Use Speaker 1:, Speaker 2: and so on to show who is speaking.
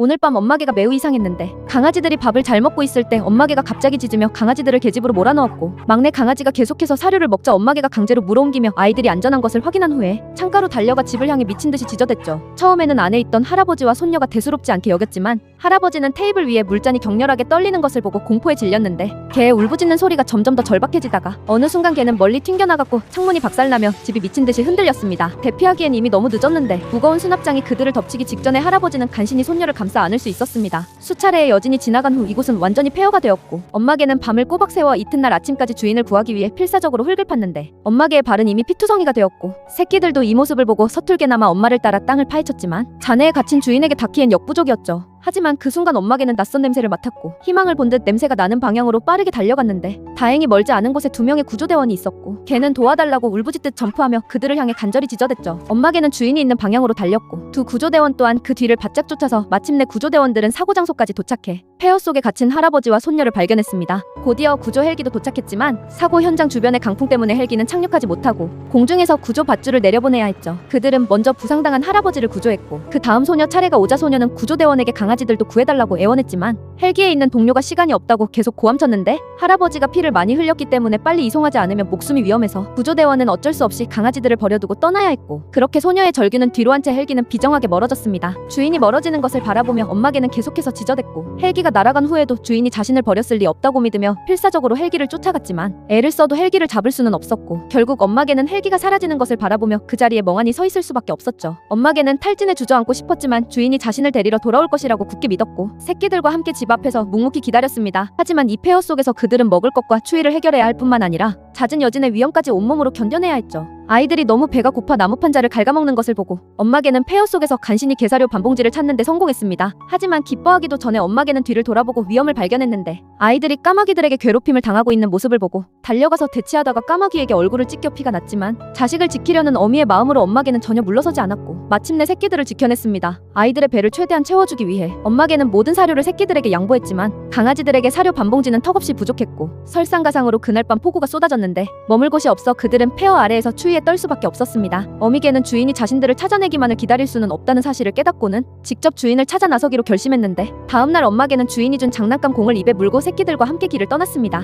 Speaker 1: 오늘 밤 엄마개가 매우 이상했는데 강아지들이 밥을 잘 먹고 있을 때 엄마개가 갑자기 짖으며 강아지들을 계집으로 몰아넣었고 막내 강아지가 계속해서 사료를 먹자 엄마개가 강제로 물어옮기며 아이들이 안전한 것을 확인한 후에 창가로 달려가 집을 향해 미친 듯이 짖어댔죠. 처음에는 안에 있던 할아버지와 손녀가 대수롭지 않게 여겼지만 할아버지는 테이블 위에 물잔이 격렬하게 떨리는 것을 보고 공포에 질렸는데 개의 울부짖는 소리가 점점 더 절박해지다가 어느 순간 개는 멀리 튕겨나갔고 창문이 박살나며 집이 미친 듯이 흔들렸습니다. 대피하기엔 이미 너무 늦었는데 무거운 수납장이 그들을 덮치기 직전에 할아버지는 간신히 손녀를 감싸 안을 수 있었습니다. 수차례의 여진이 지나간 후 이곳은 완전히 폐허가 되었고 엄마개는 밤을 꼬박 새워 이튿날 아침까지 주인을 구하기 위해 필사적으로 흙을 팠는데 엄마개의 발은 이미 피투성이가 되었고 새끼들도 이 모습을 보고 서툴게나마 엄마를 따라 땅을 파헤쳤지만 잔해에 갇힌 주인에게 닿기엔 역부족이었죠. 하지만 그 순간 엄마개는 낯선 냄새를 맡았고 희망을 본 듯 냄새가 나는 방향으로 빠르게 달려갔는데 다행히 멀지 않은 곳에 2명의 구조대원이 있었고 개는 도와달라고 울부짖듯 점프하며 그들을 향해 간절히 짖어댔죠. 엄마개는 주인이 있는 방향으로 달렸고 두 구조대원 또한 그 뒤를 바짝 쫓아서 마침내 구조대원들은 사고 장소까지 도착해 폐허 속에 갇힌 할아버지와 손녀를 발견했습니다. 곧이어 구조 헬기도 도착했지만 사고 현장 주변의 강풍 때문에 헬기는 착륙하지 못하고 공중에서 구조 밧줄을 내려보내야 했죠. 그들은 먼저 부상당한 할아버지를 구조했고 그 다음 소녀 차례가 오자 소녀는 구조대원에게 강아지들도 구해달라고 애원했지만 헬기에 있는 동료가 시간이 없다고 계속 고함쳤는데 할아버지가 피를 많이 흘렸기 때문에 빨리 이송하지 않으면 목숨이 위험해서 구조대원은 어쩔 수 없이 강아지들을 버려두고 떠나야 했고 그렇게 소녀의 절규는 뒤로 한 채 헬기는 비정하게 멀어졌습니다. 주인이 멀어지는 것을 바라보며 엄마개는 계속해서 짖어댔고 헬기가 날아간 후에도 주인이 자신을 버렸을 리 없다고 믿으며 필사적으로 헬기를 쫓아갔지만 애를 써도 헬기를 잡을 수는 없었고 결국 엄마개는 헬기가 사라지는 것을 바라보며 그 자리에 멍하니 서 있을 수밖에 없었죠. 엄마개는 탈진에 주저앉고 싶었지만 주인이 자신을 데리러 돌아올 것이라고 굳게 믿었고 새끼들과 함께 집 앞에서 묵묵히 기다렸습니다. 하지만 이 폐허 속에서 그들은 먹을 것과 추위를 해결해야 할 뿐만 아니라 잦은 여진의 위험까지 온몸으로 견뎌내야 했죠. 아이들이 너무 배가 고파 나무 판자를 갉아먹는 것을 보고 엄마개는 폐허 속에서 간신히 게사료 반봉지를 찾는 데 성공했습니다. 하지만 기뻐하기도 전에 엄마개는 뒤를 돌아보고 위험을 발견했는데 아이들이 까마귀들에게 괴롭힘을 당하고 있는 모습을 보고 달려가서 대치하다가 까마귀에게 얼굴을 찢겨 피가 났지만 자식을 지키려는 어미의 마음으로 엄마개는 전혀 물러서지 않았고 마침내 새끼들을 지켜냈습니다. 아이들의 배를 최대한 채워주기 위해 엄마개는 모든 사료를 새끼들에게 양보했지만 강아지들에게 사료 반봉지는 턱없이 부족했고 설상가상으로 그날 밤 폭우가 쏟아졌는데 머물 곳이 없어 그들은 폐허 아래에서 추위에 떨 수밖에 없었습니다. 어미개는 주인이 자신들을 찾아내기만을 기다릴 수는 없다는 사실을 깨닫고는 직접 주인을 찾아 나서기로 결심했는데 다음날 엄마개는 주인이 준 장난감 공을 입에 물고 새끼들과 함께 길을 떠났습니다.